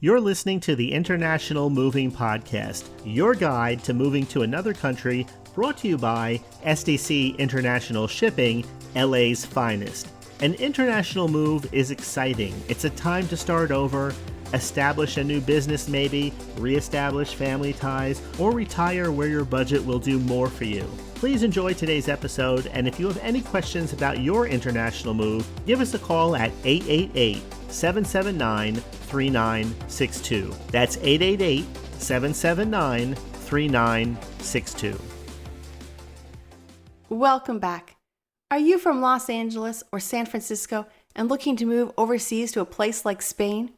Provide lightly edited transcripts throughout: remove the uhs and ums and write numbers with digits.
You're listening to the International Moving Podcast, your guide to moving to another country, brought to you by SDC International Shipping, LA's finest. An international move is exciting. It's a time to start over, establish a new business maybe, reestablish family ties, or retire where your budget will do more for you. Please enjoy today's episode, and if you have any questions about your international move, give us a call at 888-779-3962. That's 888-779-3962. Welcome back. Are you from Los Angeles or San Francisco and looking to move overseas to a place like Spain?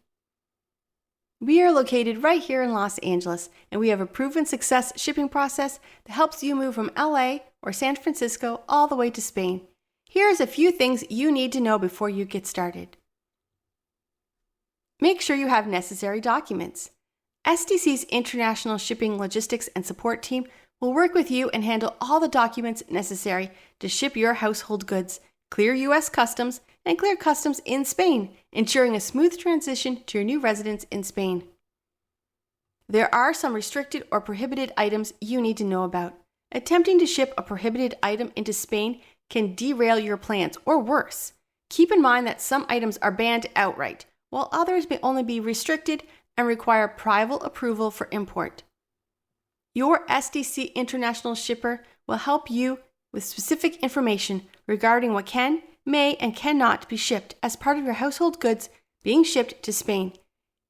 We are located right here in Los Angeles, and we have a proven success shipping process that helps you move from LA or San Francisco all the way to Spain. Here's a few things you need to know before you get started. Make sure you have necessary documents. SDC's International Shipping Logistics and Support Team will work with you and handle all the documents necessary to ship your household goods, clear U.S. customs, and clear customs in Spain, ensuring a smooth transition to your new residence in Spain. There are some restricted or prohibited items you need to know about. Attempting to ship a prohibited item into Spain can derail your plans, or worse. Keep in mind that some items are banned outright, while others may only be restricted and require private approval for import. Your SDC International Shipper will help you with specific information regarding what can, may, and cannot be shipped as part of your household goods being shipped to Spain.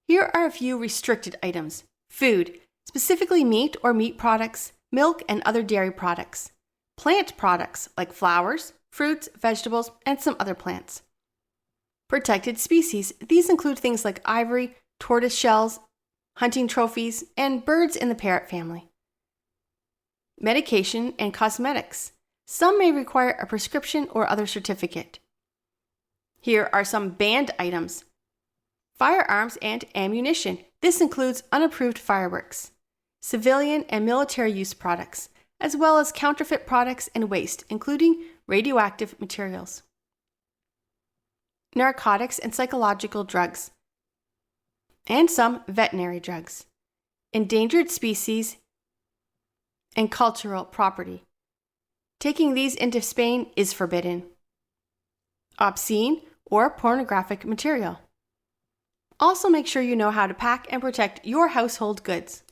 Here are a few restricted items. Food, specifically meat or meat products, milk and other dairy products. Plant products like flowers, fruits, vegetables, and some other plants. Protected species, these include things like ivory, tortoise shells, hunting trophies, and birds in the parrot family. Medication and cosmetics. Some may require a prescription or other certificate. Here are some banned items. Firearms and ammunition. This includes unapproved fireworks. Civilian and military use products, as well as counterfeit products and waste, including radioactive materials. Narcotics and psychological drugs. And some veterinary drugs. Endangered species and cultural property. Taking these into Spain is forbidden. Obscene or pornographic material. Also make sure you know how to pack and protect your household goods.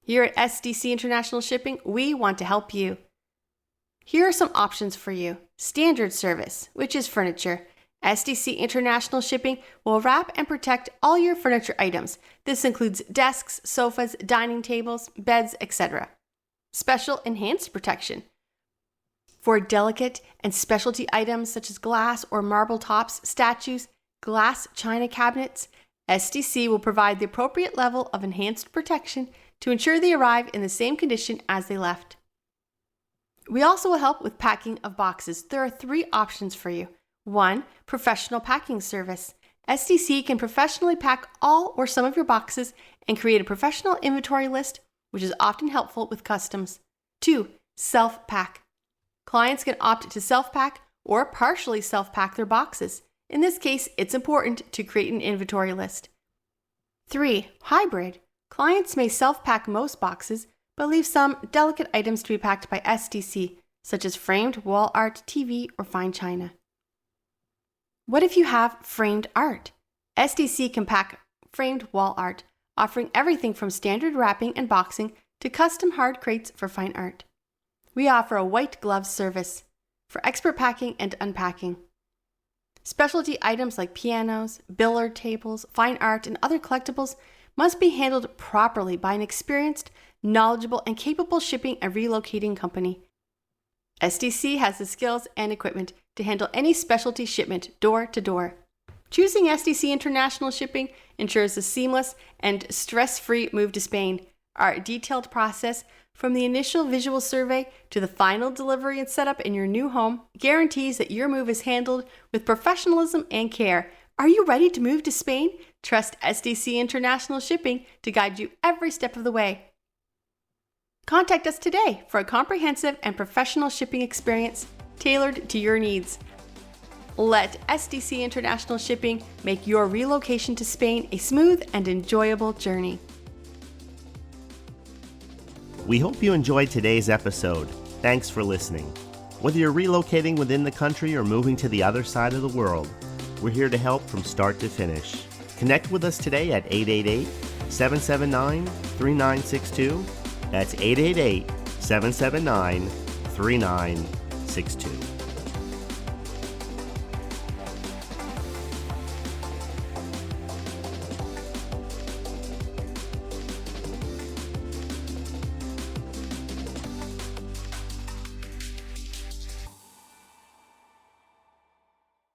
Here at SDC International Shipping, we want to help you. Here are some options for you. Standard service, which is furniture. SDC International Shipping will wrap and protect all your furniture items. This includes desks, sofas, dining tables, beds, etc. Special enhanced protection. For delicate and specialty items such as glass or marble tops, statues, glass china cabinets, SDC will provide the appropriate level of enhanced protection to ensure they arrive in the same condition as they left. We also will help with packing of boxes. There are 3 options for you. 1. Professional packing service. SDC can professionally pack all or some of your boxes and create a professional inventory list, which is often helpful with customs. 2. Self-pack. Clients can opt to self-pack or partially self-pack their boxes. In this case, it's important to create an inventory list. 3. Hybrid. Clients may self-pack most boxes, but leave some delicate items to be packed by SDC, such as framed wall art, TV, or fine china. What if you have framed art? SDC can pack framed wall art, offering everything from standard wrapping and boxing to custom hard crates for fine art. We offer a white glove service for expert packing and unpacking. Specialty items like pianos, billiard tables, fine art, and other collectibles must be handled properly by an experienced, knowledgeable, and capable shipping and relocating company. SDC has the skills and equipment to handle any specialty shipment door to door. Choosing SDC International Shipping ensures a seamless and stress-free move to Spain. Our detailed process, from the initial visual survey to the final delivery and setup in your new home, guarantees that your move is handled with professionalism and care. Are you ready to move to Spain? Trust SDC International Shipping to guide you every step of the way. Contact us today for a comprehensive and professional shipping experience tailored to your needs. Let SDC International Shipping make your relocation to Spain a smooth and enjoyable journey. We hope you enjoyed today's episode. Thanks for listening. Whether you're relocating within the country or moving to the other side of the world, we're here to help from start to finish. Connect with us today at 888-779-3962. That's 888-779-3962.